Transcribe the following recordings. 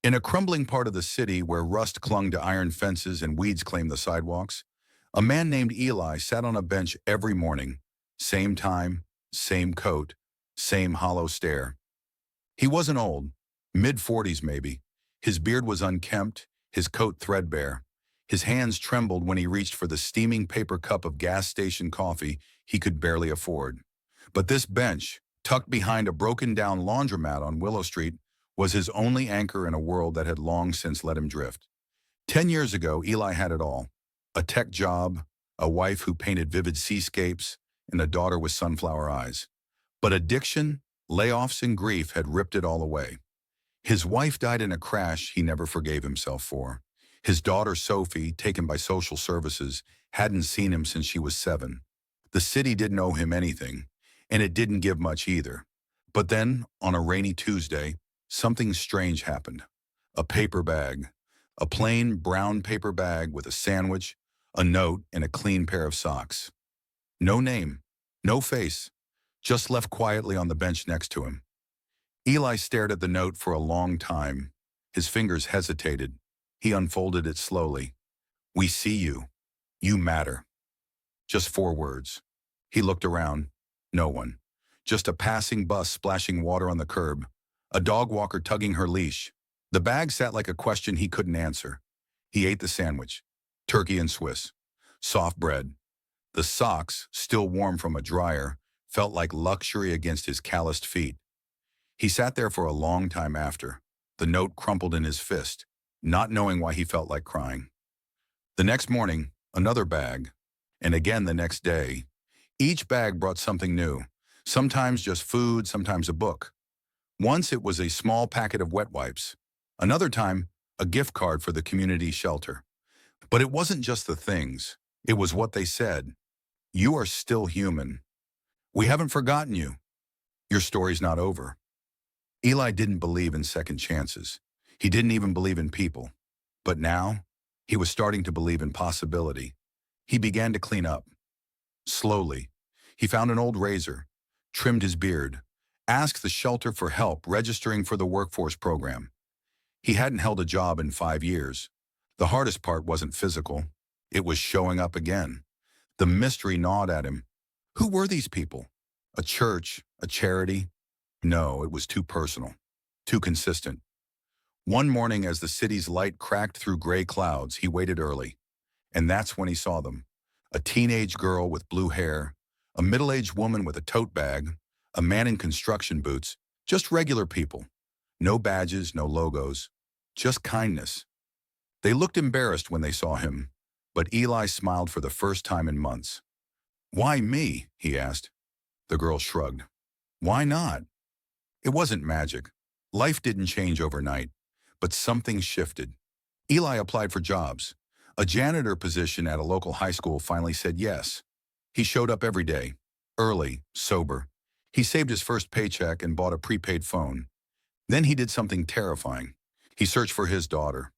In a crumbling part of the city where rust clung to iron fences and weeds claimed the sidewalks, a man named Eli sat on a bench every morning. Same time, same coat, same hollow stare. He wasn't old, mid-40s maybe. His beard was unkempt, his coat threadbare. His hands trembled when he reached for the steaming paper cup of gas station coffee he could barely afford. But this bench, tucked behind a broken-down laundromat on Willow Street, was his only anchor in a world that had long since let him drift. 10 years ago, Eli had it all. A tech job, a wife who painted vivid seascapes, and a daughter with sunflower eyes. But addiction, layoffs, and grief had ripped it all away. His wife died in a crash he never forgave himself for. His daughter, Sophie, taken by social services, hadn't seen him since she was 7. The city didn't owe him anything, and it didn't give much either. But then, on a rainy Tuesday, something strange happened. A paper bag. A plain brown paper bag with a sandwich, a note, and a clean pair of socks. No name, no face, just left quietly on the bench next to him. Eli stared at the note for a long time. His fingers hesitated. He unfolded it slowly. "We see you. You matter." Just 4 words. He looked around. No one. Just a passing bus splashing water on the curb. A dog walker tugging her leash. The bag sat like a question he couldn't answer. He ate the sandwich. Turkey and Swiss. Soft bread. The socks, still warm from a dryer, felt like luxury against his calloused feet. He sat there for a long time after, the note crumpled in his fist, not knowing why he felt like crying. The next morning, another bag, and again the next day. Each bag brought something new, sometimes just food, sometimes a book. Once it was a small packet of wet wipes. Another time, a gift card for the community shelter. But it wasn't just the things, it was what they said. "You are still human. We haven't forgotten you. Your story's not over." Eli didn't believe in second chances. He didn't even believe in people. But now, he was starting to believe in possibility. He began to clean up. Slowly, he found an old razor, trimmed his beard, asked the shelter for help registering for the workforce program. He hadn't held a job in 5 years. The hardest part wasn't physical. It was showing up again. The mystery gnawed at him. Who were these people? A church? A charity? No, it was too personal, too consistent. One morning as the city's light cracked through gray clouds, he waited early. And that's when he saw them. A teenage girl with blue hair, a middle-aged woman with a tote bag, a man in construction boots, just regular people. No badges, no logos, just kindness. They looked embarrassed when they saw him, but Eli smiled for the first time in months. "Why me?" he asked. The girl shrugged. "Why not?" It wasn't magic. Life didn't change overnight, but something shifted. Eli applied for jobs. A janitor position at a local high school finally said yes. He showed up every day, early, sober. He saved his first paycheck and bought a prepaid phone. Then he did something terrifying. He searched for his daughter.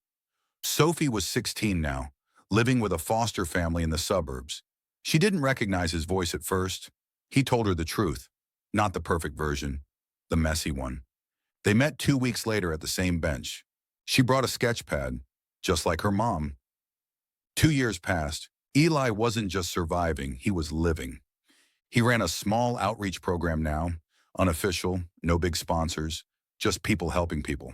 Sophie was 16 now, living with a foster family in the suburbs. She didn't recognize his voice at first. He told her the truth, not the perfect version, the messy one. They met 2 weeks later at the same bench. She brought a sketch pad, just like her mom. 2 years passed. Eli wasn't just surviving, he was living. He ran a small outreach program now, unofficial, no big sponsors, just people helping people.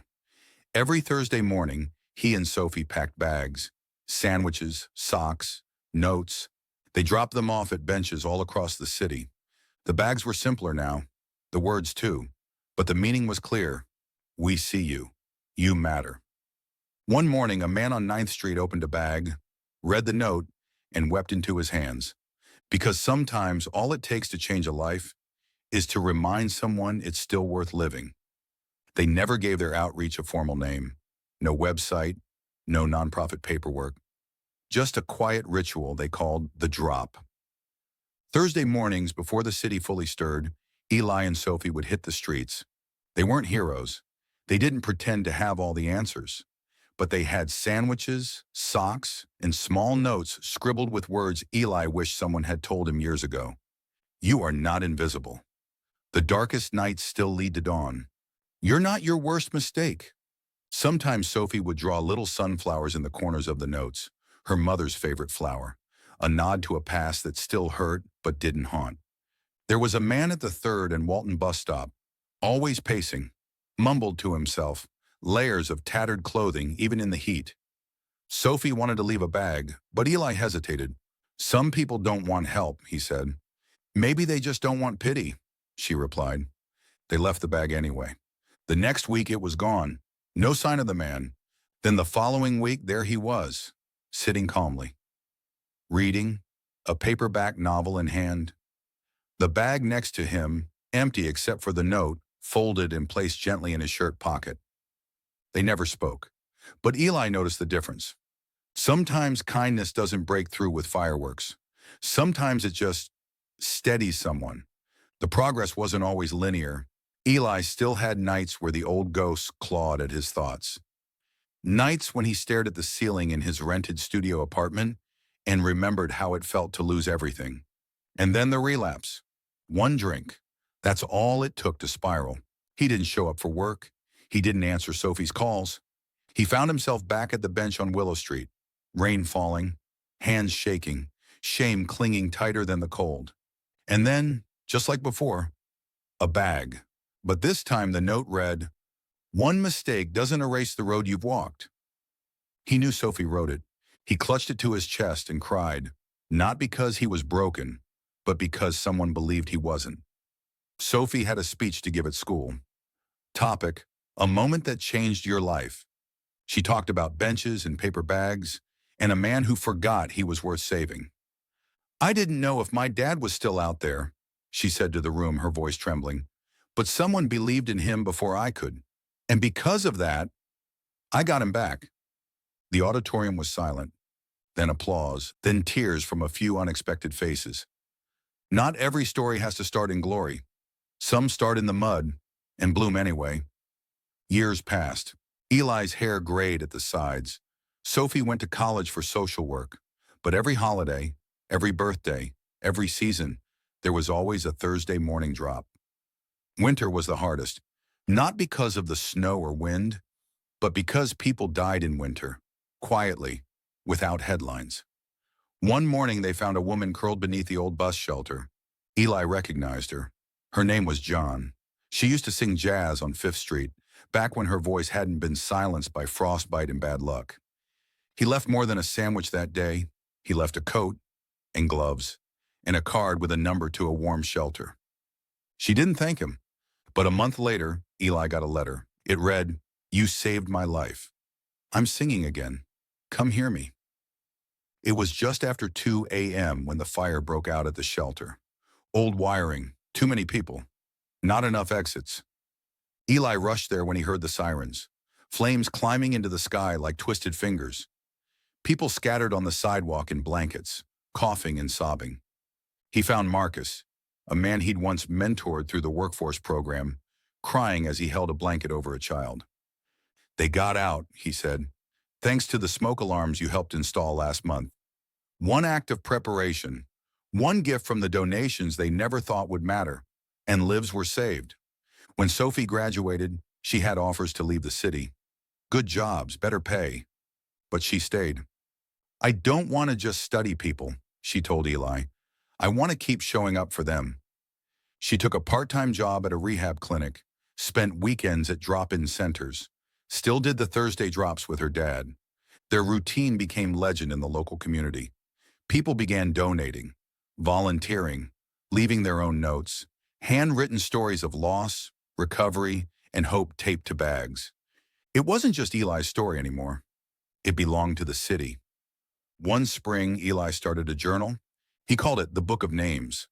Every Thursday morning, he and Sophie packed bags, sandwiches, socks, notes. They dropped them off at benches all across the city. The bags were simpler now, the words too, but the meaning was clear. "We see you. You matter." One morning, a man on 9th Street opened a bag, read the note, and wept into his hands. Because sometimes all it takes to change a life is to remind someone it's still worth living. They never gave their outreach a formal name. No website, no nonprofit paperwork. Just a quiet ritual they called the drop. Thursday mornings, before the city fully stirred, Eli and Sophie would hit the streets. They weren't heroes. They didn't pretend to have all the answers. But they had sandwiches, socks, and small notes scribbled with words Eli wished someone had told him years ago. "You are not invisible. The darkest nights still lead to dawn. You're not your worst mistake. Sometimes Sophie would draw little sunflowers in the corners of the notes, her mother's favorite flower, a nod to a past that still hurt but didn't haunt. There was a man at the 3rd and Walton bus stop, always pacing, mumbled to himself, layers of tattered clothing even in the heat. Sophie wanted to leave a bag, but Eli hesitated. Some people don't want help, he said. Maybe they just don't want pity, she replied. They left the bag anyway. The next week it was gone. No sign of the man. Then the following week, there he was, sitting calmly, reading, a paperback novel in hand. The bag next to him, empty except for the note, folded and placed gently in his shirt pocket. They never spoke, but Eli noticed the difference. Sometimes kindness doesn't break through with fireworks. Sometimes it just steadies someone. The progress wasn't always linear. Eli still had nights where the old ghosts clawed at his thoughts. Nights when he stared at the ceiling in his rented studio apartment and remembered how it felt to lose everything. And then the relapse. One drink. That's all it took to spiral. He didn't show up for work. He didn't answer Sophie's calls. He found himself back at the bench on Willow Street, rain falling, hands shaking, shame clinging tighter than the cold. And then, just like before, a bag. But this time the note read, "One mistake doesn't erase the road you've walked." He knew Sophie wrote it. He clutched it to his chest and cried, not because he was broken, but because someone believed he wasn't. Sophie had a speech to give at school. Topic, a moment that changed your life. She talked about benches and paper bags, and a man who forgot he was worth saving. "I didn't know if my dad was still out there," she said to the room, her voice trembling. "But someone believed in him before I could. And because of that, I got him back." The auditorium was silent, then applause, then tears from a few unexpected faces. Not every story has to start in glory. Some start in the mud and bloom anyway. Years passed. Eli's hair grayed at the sides. Sophie went to college for social work. But every holiday, every birthday, every season, there was always a Thursday morning drop. Winter was the hardest, not because of the snow or wind, but because people died in winter, quietly, without headlines. One morning they found a woman curled beneath the old bus shelter. Eli recognized her. Her name was John. She used to sing jazz on 5th Street, back when her voice hadn't been silenced by frostbite and bad luck. He left more than a sandwich that day. He left a coat and gloves and a card with a number to a warm shelter. She didn't thank him, but a month later, Eli got a letter. It read, "You saved my life. I'm singing again. Come hear me." It was just after 2 a.m. when the fire broke out at the shelter. Old wiring, too many people, not enough exits. Eli rushed there when he heard the sirens, flames climbing into the sky like twisted fingers. People scattered on the sidewalk in blankets, coughing and sobbing. He found Marcus, a man he'd once mentored through the workforce program, crying as he held a blanket over a child. "They got out," he said, "thanks to the smoke alarms you helped install last month. One act of preparation, one gift from the donations they never thought would matter, and lives were saved." When Sophie graduated, she had offers to leave the city. Good jobs, better pay. But she stayed. "I don't want to just study people," she told Eli. "I want to keep showing up for them." She took a part-time job at a rehab clinic, spent weekends at drop-in centers, still did the Thursday drops with her dad. Their routine became legend in the local community. People began donating, volunteering, leaving their own notes, handwritten stories of loss, recovery, and hope taped to bags. It wasn't just Eli's story anymore. It belonged to the city. One spring, Eli started a journal. He called it the Book of Names.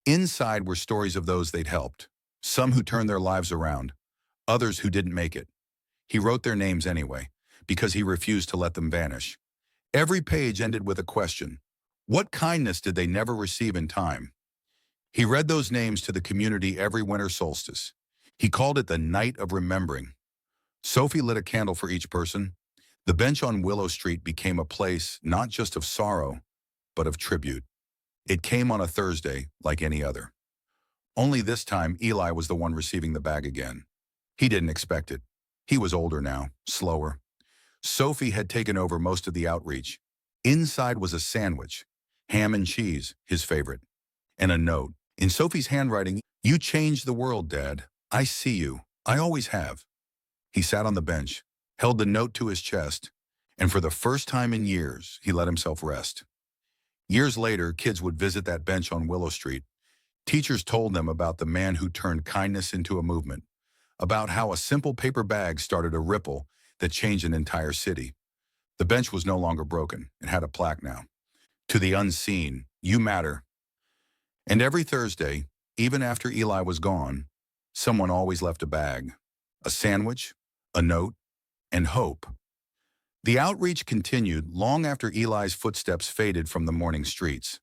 Inside were stories of those they'd helped, some who turned their lives around, others who didn't make it. He wrote their names anyway, because he refused to let them vanish. Every page ended with a question. What kindness did they never receive in time? He read those names to the community every winter solstice. He called it the Night of Remembering. Sophie lit a candle for each person. The bench on Willow Street became a place not just of sorrow, but of tribute. It came on a Thursday, like any other. Only this time, Eli was the one receiving the bag again. He didn't expect it. He was older now, slower. Sophie had taken over most of the outreach. Inside was a sandwich, ham and cheese, his favorite, and a note. In Sophie's handwriting, "You changed the world, Dad. I see you. I always have." He sat on the bench, held the note to his chest, and for the first time in years, he let himself rest. Years later, kids would visit that bench on Willow Street. Teachers told them about the man who turned kindness into a movement, about how a simple paper bag started a ripple that changed an entire city. The bench was no longer broken. It had a plaque now. "To the unseen, you matter." And every Thursday, even after Eli was gone, someone always left a bag, a sandwich, a note, and hope. The outreach continued long after Eli's footsteps faded from the morning streets.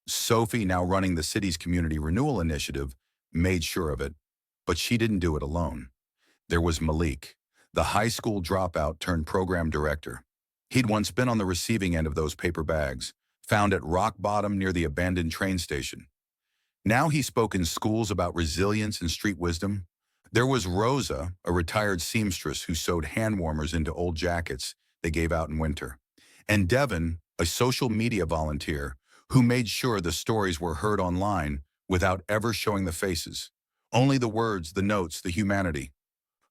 Sophie, now running the city's community renewal initiative, made sure of it, but she didn't do it alone. There was Malik, the high school dropout turned program director. He'd once been on the receiving end of those paper bags, found at rock bottom near the abandoned train station. Now he spoke in schools about resilience and street wisdom. There was Rosa, a retired seamstress who sewed hand warmers into old jackets they gave out in winter. And Devin, a social media volunteer who made sure the stories were heard online without ever showing the faces. Only the words, the notes, the humanity.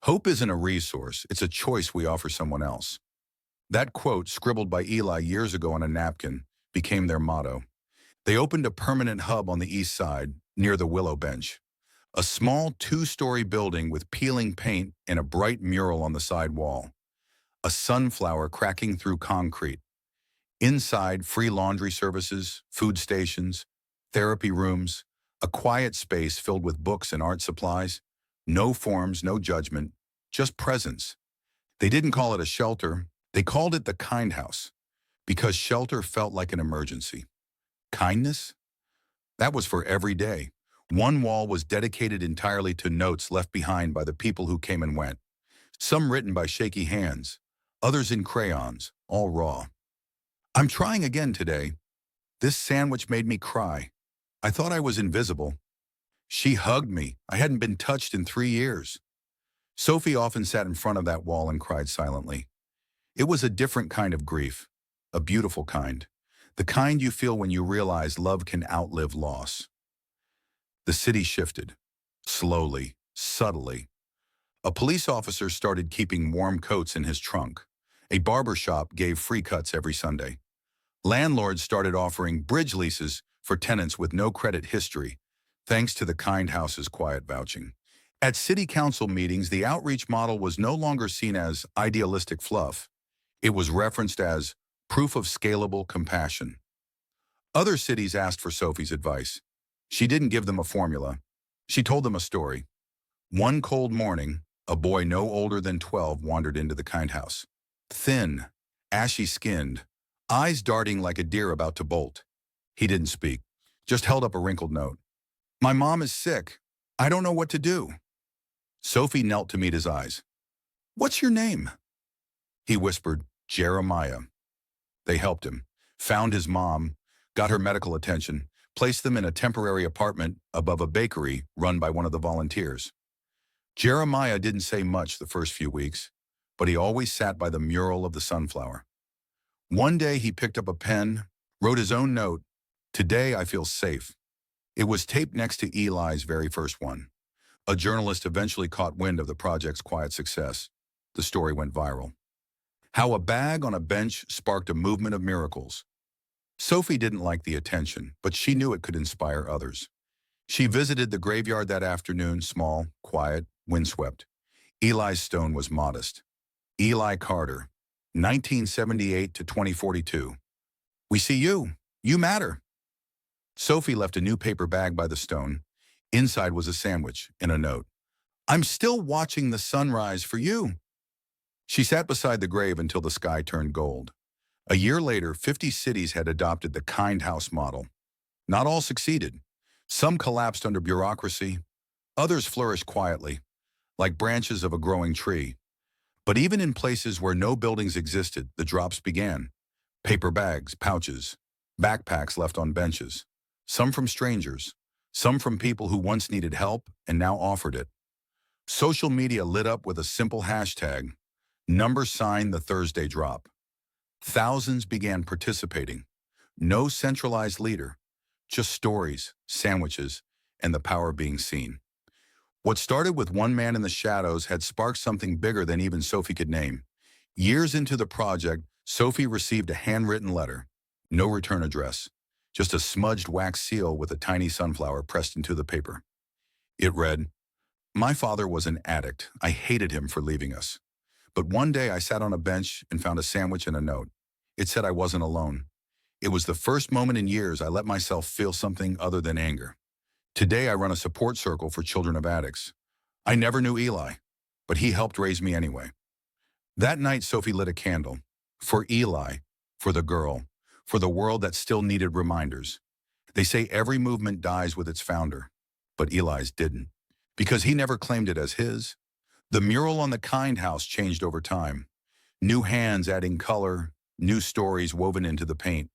Hope isn't a resource, it's a choice we offer someone else. That quote, scribbled by Eli years ago on a napkin, became their motto. They opened a permanent hub on the east side, near the Willow Bench. A small two-story building with peeling paint and a bright mural on the side wall. A sunflower cracking through concrete. Inside, free laundry services, food stations, therapy rooms, a quiet space filled with books and art supplies. No forms, no judgment, just presence. They didn't call it a shelter, they called it the Kind House, because shelter felt like an emergency. Kindness? That was for every day. One wall was dedicated entirely to notes left behind by the people who came and went. Some written by shaky hands, others in crayons, all raw. "I'm trying again today. This sandwich made me cry. I thought I was invisible." She hugged me. I hadn't been touched in 3 years. Sophie often sat in front of that wall and cried silently. It was a different kind of grief, a beautiful kind. The kind you feel when you realize love can outlive loss. The city shifted, slowly, subtly. A police officer started keeping warm coats in his trunk. A barber shop gave free cuts every Sunday. Landlords started offering bridge leases for tenants with no credit history, thanks to the Kind House's quiet vouching. At city council meetings, the outreach model was no longer seen as idealistic fluff. It was referenced as proof of scalable compassion. Other cities asked for Sophie's advice. She didn't give them a formula. She told them a story. One cold morning, a boy no older than 12 wandered into the Kind House. Thin, ashy-skinned, eyes darting like a deer about to bolt. He didn't speak, just held up a wrinkled note. "My mom is sick. I don't know what to do." Sophie knelt to meet his eyes. "What's your name?" He whispered, "Jeremiah." They helped him, found his mom, got her medical attention, placed them in a temporary apartment above a bakery run by one of the volunteers. Jeremiah didn't say much the first few weeks, but he always sat by the mural of the sunflower. One day he picked up a pen, wrote his own note, "Today I feel safe." It was taped next to Eli's very first one. A journalist eventually caught wind of the project's quiet success. The story went viral. How a bag on a bench sparked a movement of miracles. Sophie didn't like the attention, but she knew it could inspire others. She visited the graveyard that afternoon, small, quiet, windswept. Eli's stone was modest. Eli Carter, 1978 to 2042. "We see you. You matter." Sophie left a new paper bag by the stone. Inside was a sandwich and a note. "I'm still watching the sunrise for you." She sat beside the grave until the sky turned gold. A year later, 50 cities had adopted the Kind House model. Not all succeeded. Some collapsed under bureaucracy. Others flourished quietly, like branches of a growing tree. But even in places where no buildings existed, the drops began. Paper bags, pouches, backpacks left on benches. Some from strangers, some from people who once needed help and now offered it. Social media lit up with a simple hashtag, #sign the Thursday drop. Thousands began participating. No centralized leader, just stories, sandwiches, and the power of being seen. What started with one man in the shadows had sparked something bigger than even Sophie could name. Years into the project, Sophie received a handwritten letter. No return address, just a smudged wax seal with a tiny sunflower pressed into the paper. It read, "My father was an addict. I hated him for leaving us. But one day I sat on a bench and found a sandwich and a note. It said I wasn't alone. It was the first moment in years I let myself feel something other than anger. Today I run a support circle for children of addicts. I never knew Eli, but he helped raise me anyway." That night, Sophie lit a candle. For Eli, for the girl, for the world that still needed reminders. They say every movement dies with its founder, but Eli's didn't, because he never claimed it as his. The mural on the Kind House changed over time. New hands adding color, new stories woven into the paint.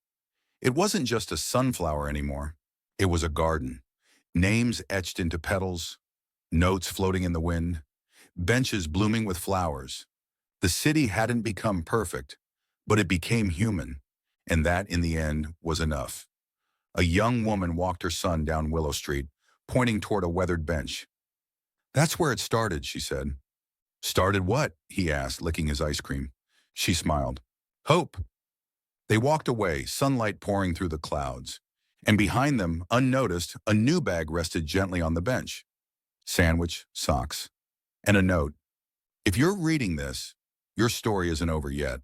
It wasn't just a sunflower anymore. It was a garden. Names etched into petals, notes floating in the wind, benches blooming with flowers. The city hadn't become perfect, but it became human, and that, in the end, was enough. A young woman walked her son down Willow Street, pointing toward a weathered bench. "That's where it started," she said. "Started what?" he asked, licking his ice cream. She smiled. "Hope." They walked away, sunlight pouring through the clouds. And behind them, unnoticed, a new bag rested gently on the bench. Sandwich, socks, and a note. "If you're reading this, your story isn't over yet."